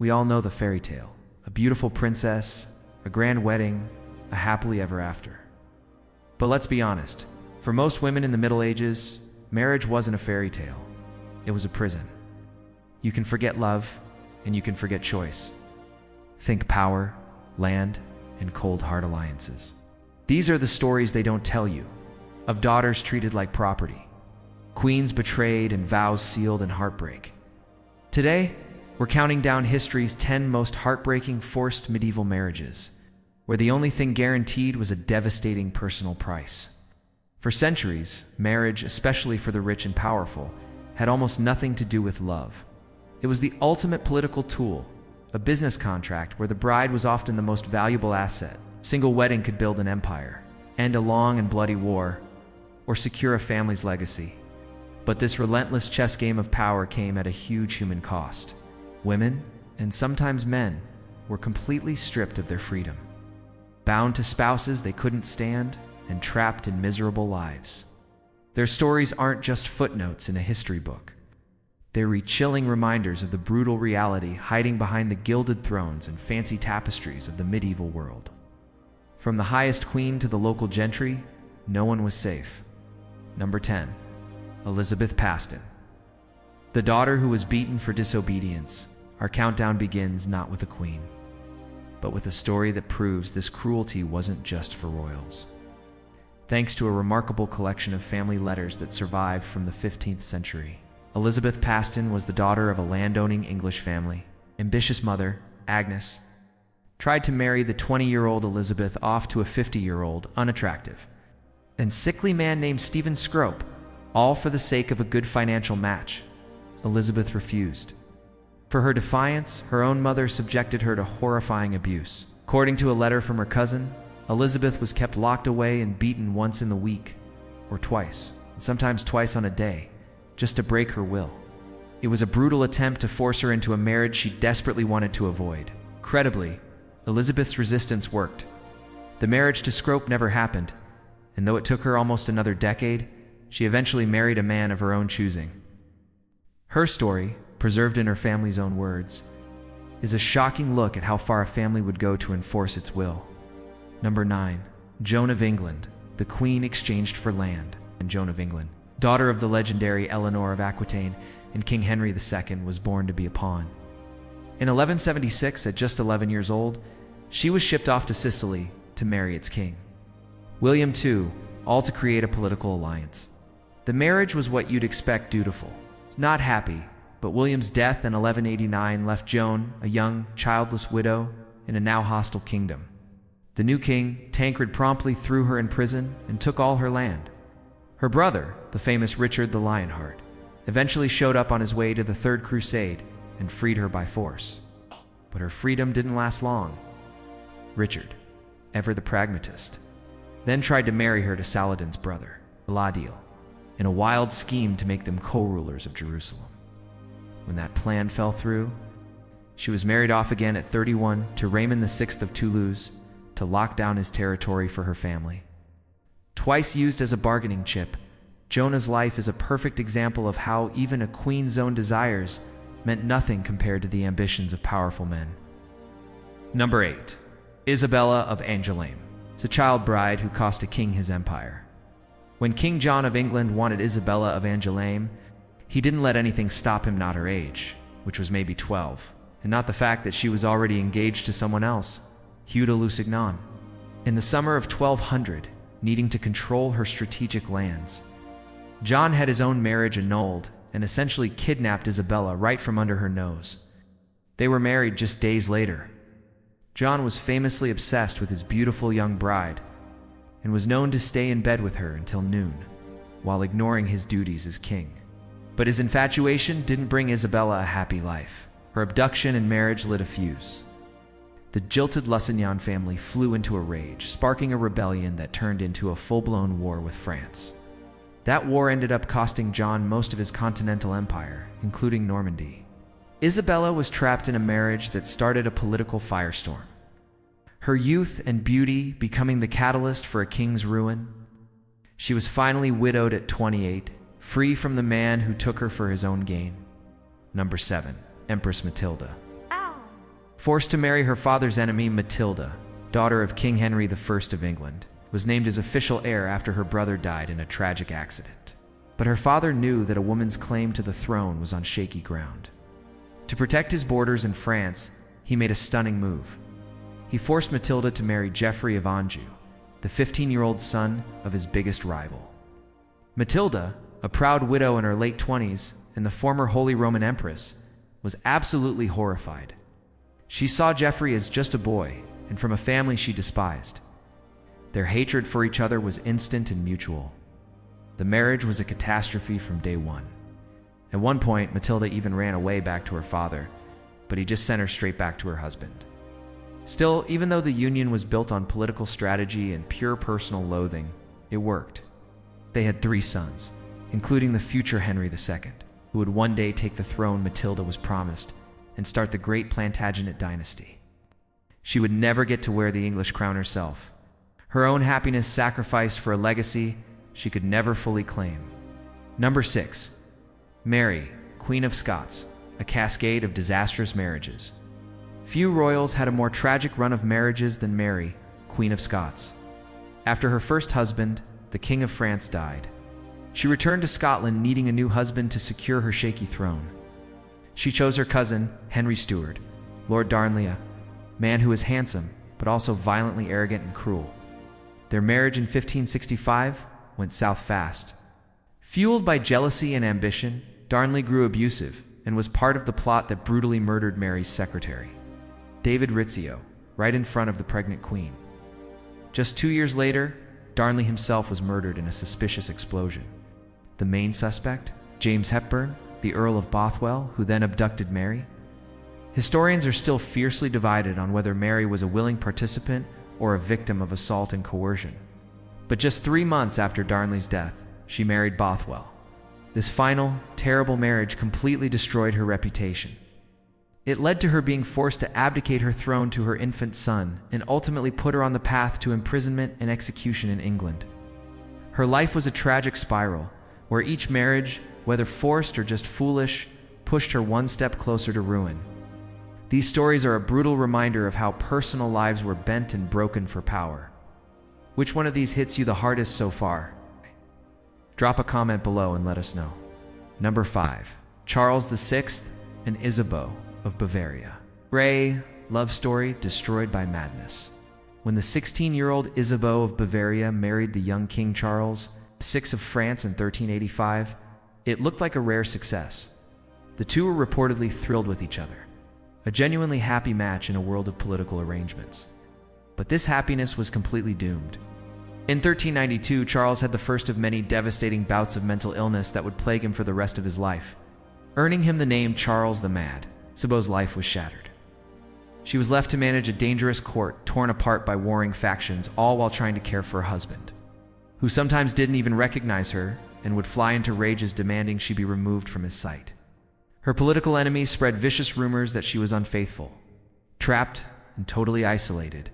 We all know the fairy tale. A beautiful princess, a grand wedding, a happily ever after. But let's be honest, for most women in the Middle Ages, marriage wasn't a fairy tale. It was a prison. You can forget love, and you can forget choice. Think power, land, and cold hard alliances. These are the stories they don't tell you, of daughters treated like property, queens betrayed and vows sealed in heartbreak. Today, we're counting down history's 10 most heartbreaking forced medieval marriages, where the only thing guaranteed was a devastating personal price. For centuries, marriage, especially for the rich and powerful, had almost nothing to do with love. It was the ultimate political tool, a business contract where the bride was often the most valuable asset. A single wedding could build an empire, end a long and bloody war, or secure a family's legacy. But this relentless chess game of power came at a huge human cost. Women, and sometimes men, were completely stripped of their freedom, bound to spouses they couldn't stand, and trapped in miserable lives. Their stories aren't just footnotes in a history book. They're chilling reminders of the brutal reality hiding behind the gilded thrones and fancy tapestries of the medieval world. From the highest queen to the local gentry, no one was safe. Number 10. Elizabeth Paston. The daughter who was beaten for disobedience. Our countdown begins not with a queen, but with a story that proves this cruelty wasn't just for royals. Thanks to a remarkable collection of family letters that survived from the 15th century, Elizabeth Paston was the daughter of a landowning English family. Ambitious mother, Agnes, tried to marry the 20-year-old Elizabeth off to a 50-year-old, unattractive, and sickly man named Stephen Scrope, all for the sake of a good financial match. Elizabeth refused. For her defiance, her own mother subjected her to horrifying abuse. According to a letter from her cousin, Elizabeth was kept locked away and beaten once in the week, or twice, and sometimes twice on a day, just to break her will. It was a brutal attempt to force her into a marriage she desperately wanted to avoid. Credibly, Elizabeth's resistance worked. The marriage to Scrope never happened, and though it took her almost another decade, she eventually married a man of her own choosing. Her story, preserved in her family's own words, is a shocking look at how far a family would go to enforce its will. Number 9. Joan of England, the Queen exchanged for land. And Joan of England, daughter of the legendary Eleanor of Aquitaine and King Henry II, was born to be a pawn. In 1176, at just 11 years old, she was shipped off to Sicily to marry its king, William II, all to create a political alliance. The marriage was what you'd expect dutiful. It's not happy, but William's death in 1189 left Joan, a young, childless widow, in a now hostile kingdom. The new king, Tancred, promptly threw her in prison and took all her land. Her brother, the famous Richard the Lionheart, eventually showed up on his way to the Third Crusade and freed her by force. But her freedom didn't last long. Richard, ever the pragmatist, then tried to marry her to Saladin's brother, Aladil, in a wild scheme to make them co-rulers of Jerusalem. When that plan fell through, she was married off again at 31 to Raymond VI of Toulouse to lock down his territory for her family. Twice used as a bargaining chip, Joan's life is a perfect example of how even a queen's own desires meant nothing compared to the ambitions of powerful men. Number 8. Isabella of Angoulême. It's a child bride who cost a king his empire. When King John of England wanted Isabella of Angoulême, he didn't let anything stop him, not her age, which was maybe 12, and not the fact that she was already engaged to someone else, Hugh de Lusignan. In the summer of 1200, needing to control her strategic lands, John had his own marriage annulled and essentially kidnapped Isabella right from under her nose. They were married just days later. John was famously obsessed with his beautiful young bride and was known to stay in bed with her until noon, while ignoring his duties as king. But his infatuation didn't bring Isabella a happy life. Her abduction and marriage lit a fuse. The jilted Lusignan family flew into a rage, sparking a rebellion that turned into a full-blown war with France. That war ended up costing John most of his continental empire, including Normandy. Isabella was trapped in a marriage that started a political firestorm, her youth and beauty becoming the catalyst for a king's ruin. She was finally widowed at 28, free from the man who took her for his own gain. Number 7. Empress Matilda. Forced to marry her father's enemy, Matilda, daughter of King Henry I of England, was named as official heir after her brother died in a tragic accident. But her father knew that a woman's claim to the throne was on shaky ground. To protect his borders in France, he made a stunning move. He forced Matilda to marry Geoffrey of Anjou, the 15-year-old son of his biggest rival. Matilda, a proud widow in her late 20s and the former Holy Roman Empress, was absolutely horrified. She saw Geoffrey as just a boy and from a family she despised. Their hatred for each other was instant and mutual. The marriage was a catastrophe from day one. At one point, Matilda even ran away back to her father, but he just sent her straight back to her husband. Still, even though the union was built on political strategy and pure personal loathing, it worked. They had 3 sons, including the future Henry II, who would one day take the throne Matilda was promised and start the great Plantagenet dynasty. She would never get to wear the English crown herself. Her own happiness sacrificed for a legacy she could never fully claim. Number 6. Mary, Queen of Scots, a cascade of disastrous marriages. Few royals had a more tragic run of marriages than Mary, Queen of Scots. After her first husband, the King of France, died, she returned to Scotland needing a new husband to secure her shaky throne. She chose her cousin, Henry Stuart, Lord Darnley, a man who was handsome but also violently arrogant and cruel. Their marriage in 1565 went south fast. Fueled by jealousy and ambition, Darnley grew abusive and was part of the plot that brutally murdered Mary's secretary, David Rizzio, right in front of the pregnant queen. Just 2 years later, Darnley himself was murdered in a suspicious explosion. The main suspect, James Hepburn, the Earl of Bothwell, who then abducted Mary. Historians are still fiercely divided on whether Mary was a willing participant or a victim of assault and coercion. But just 3 months after Darnley's death, she married Bothwell. This final, terrible marriage completely destroyed her reputation. It led to her being forced to abdicate her throne to her infant son and ultimately put her on the path to imprisonment and execution in England. Her life was a tragic spiral, where each marriage, whether forced or just foolish, pushed her one step closer to ruin. These stories are a brutal reminder of how personal lives were bent and broken for power. Which one of these hits you the hardest so far? Drop a comment below and let us know. Number 5. Charles VI and Isabeau of Bavaria. Ray, love story destroyed by madness. When the 16-year-old Isabeau of Bavaria married the young King Charles VI of France in 1385, it looked like a rare success. The two were reportedly thrilled with each other, a genuinely happy match in a world of political arrangements. But this happiness was completely doomed. In 1392, Charles had the first of many devastating bouts of mental illness that would plague him for the rest of his life, earning him the name Charles the Mad. Isabeau's life was shattered. She was left to manage a dangerous court torn apart by warring factions, all while trying to care for her husband, who sometimes didn't even recognize her and would fly into rages demanding she be removed from his sight. Her political enemies spread vicious rumors that she was unfaithful. Trapped and totally isolated,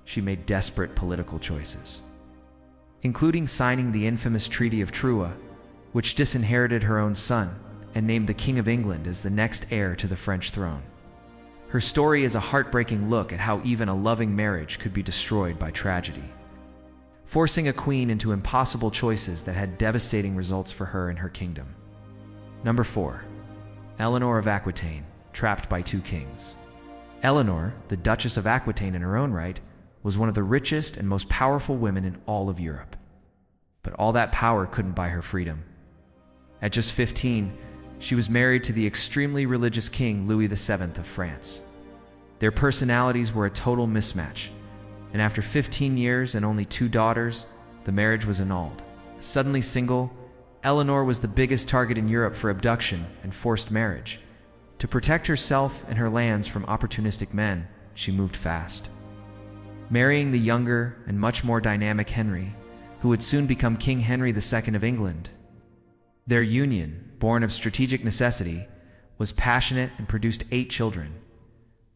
she made desperate political choices, including signing the infamous Treaty of Troyes, which disinherited her own son and named the King of England as the next heir to the French throne. Her story is a heartbreaking look at how even a loving marriage could be destroyed by tragedy, forcing a queen into impossible choices that had devastating results for her and her kingdom. Number 4. Eleanor of Aquitaine, trapped by 2 kings. Eleanor, the Duchess of Aquitaine in her own right, was one of the richest and most powerful women in all of Europe. But all that power couldn't buy her freedom. At just 15, she was married to the extremely religious King Louis VII of France. Their personalities were a total mismatch, and after 15 years and only 2 daughters, the marriage was annulled. Suddenly single, Eleanor was the biggest target in Europe for abduction and forced marriage. To protect herself and her lands from opportunistic men, she moved fast, marrying the younger and much more dynamic Henry, who would soon become King Henry II of England. Their union, born of strategic necessity, was passionate and produced 8 children,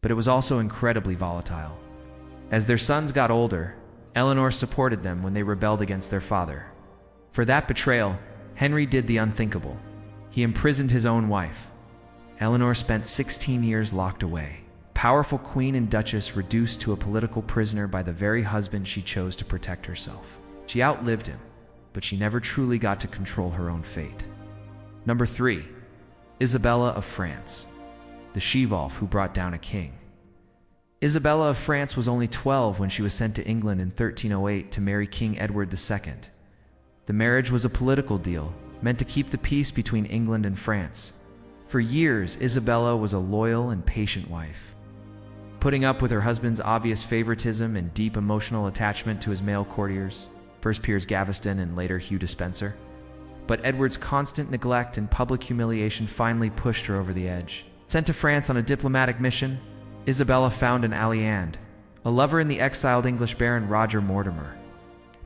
but it was also incredibly volatile. As their sons got older, Eleanor supported them when they rebelled against their father. For that betrayal, Henry did the unthinkable. He imprisoned his own wife. Eleanor spent 16 years locked away. powerful queen and duchess reduced to a political prisoner by the very husband she chose to protect herself. She outlived him, but she never truly got to control her own fate. Number 3. Isabella of France, the she-wolf who brought down a king. Isabella of France was only 12 when she was sent to England in 1308 to marry King Edward II. The marriage was a political deal, meant to keep the peace between England and France. For years, Isabella was a loyal and patient wife, putting up with her husband's obvious favoritism and deep emotional attachment to his male courtiers, first Piers Gaveston and later Hugh Despenser. But Edward's constant neglect and public humiliation finally pushed her over the edge. Sent to France on a diplomatic mission, Isabella found an alliand, a lover in the exiled English baron Roger Mortimer.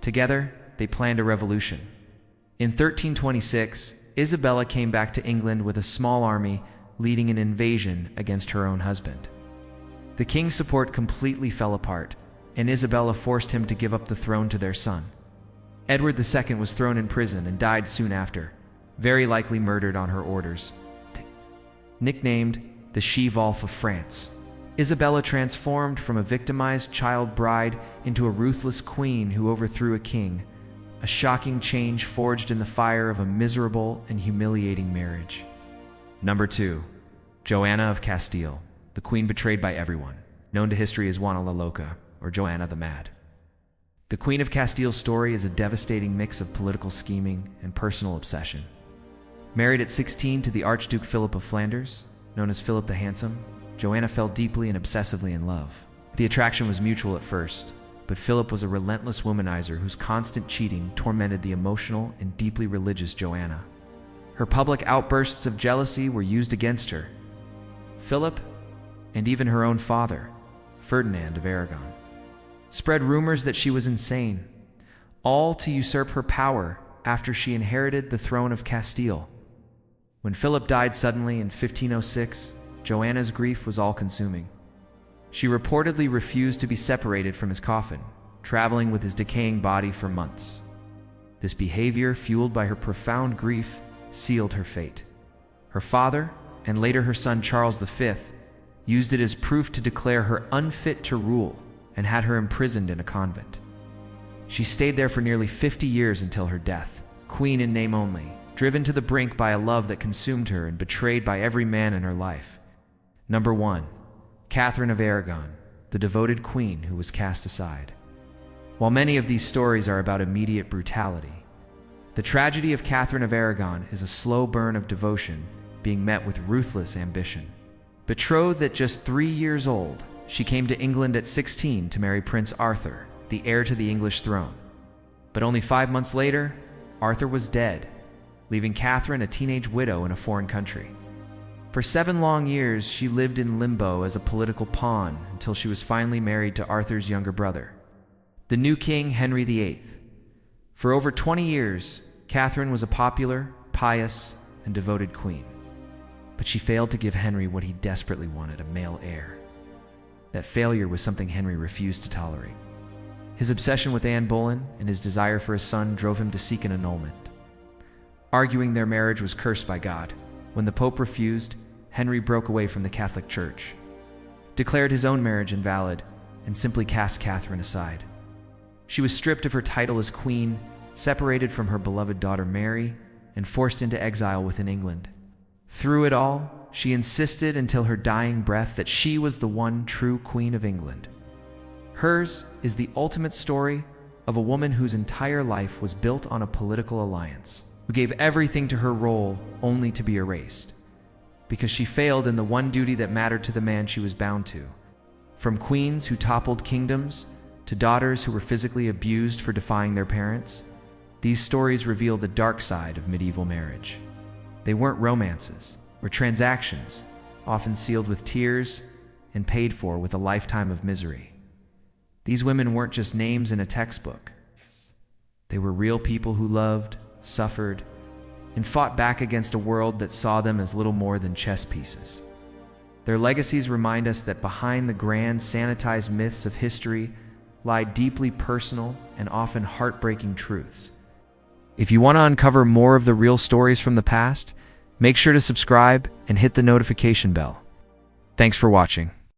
Together, they planned a revolution. In 1326, Isabella came back to England with a small army, leading an invasion against her own husband. The king's support completely fell apart, and Isabella forced him to give up the throne to their son. Edward II was thrown in prison and died soon after, very likely murdered on her orders. Nicknamed the She-Wolf of France, Isabella transformed from a victimized child bride into a ruthless queen who overthrew a king, a shocking change forged in the fire of a miserable and humiliating marriage. Number 2. Joanna of Castile, the queen betrayed by everyone, known to history as Juana la Loca, or Joanna the Mad. The Queen of Castile's story is a devastating mix of political scheming and personal obsession. Married at 16 to the Archduke Philip of Flanders, known as Philip the Handsome, Joanna fell deeply and obsessively in love. The attraction was mutual at first, but Philip was a relentless womanizer whose constant cheating tormented the emotional and deeply religious Joanna. Her public outbursts of jealousy were used against her. Philip, and even her own father, Ferdinand of Aragon, spread rumors that she was insane, all to usurp her power after she inherited the throne of Castile. When Philip died suddenly in 1506, Joanna's grief was all-consuming. She reportedly refused to be separated from his coffin, traveling with his decaying body for months. This behavior, fueled by her profound grief, sealed her fate. Her father, and later her son Charles V, used it as proof to declare her unfit to rule and had her imprisoned in a convent. She stayed there for nearly 50 years until her death, queen in name only, driven to the brink by a love that consumed her and betrayed by every man in her life. Number 1. Catherine of Aragon, the devoted queen who was cast aside. While many of these stories are about immediate brutality, the tragedy of Catherine of Aragon is a slow burn of devotion being met with ruthless ambition. Betrothed at just 3 years old, she came to England at 16 to marry Prince Arthur, the heir to the English throne. But only 5 months later, Arthur was dead, leaving Catherine a teenage widow in a foreign country. For 7 long years, she lived in limbo as a political pawn until she was finally married to Arthur's younger brother, the new king Henry VIII. For over 20 years, Catherine was a popular, pious, and devoted queen. But she failed to give Henry what he desperately wanted, a male heir. That failure was something Henry refused to tolerate. His obsession with Anne Boleyn and his desire for a son drove him to seek an annulment. Arguing their marriage was cursed by God, when the Pope refused, Henry broke away from the Catholic Church, declared his own marriage invalid, and simply cast Catherine aside. She was stripped of her title as queen, separated from her beloved daughter Mary, and forced into exile within England. Through it all, she insisted until her dying breath that she was the one true Queen of England. Hers is the ultimate story of a woman whose entire life was built on a political alliance, who gave everything to her role only to be erased, because she failed in the one duty that mattered to the man she was bound to. From queens who toppled kingdoms to daughters who were physically abused for defying their parents, these stories reveal the dark side of medieval marriage. They weren't romances or transactions, often sealed with tears and paid for with a lifetime of misery. These women weren't just names in a textbook. They were real people who loved, suffered, and fought back against a world that saw them as little more than chess pieces. Their legacies remind us that behind the grand, sanitized myths of history lie deeply personal and often heartbreaking truths. If you want to uncover more of the real stories from the past, make sure to subscribe and hit the notification bell. Thanks for watching.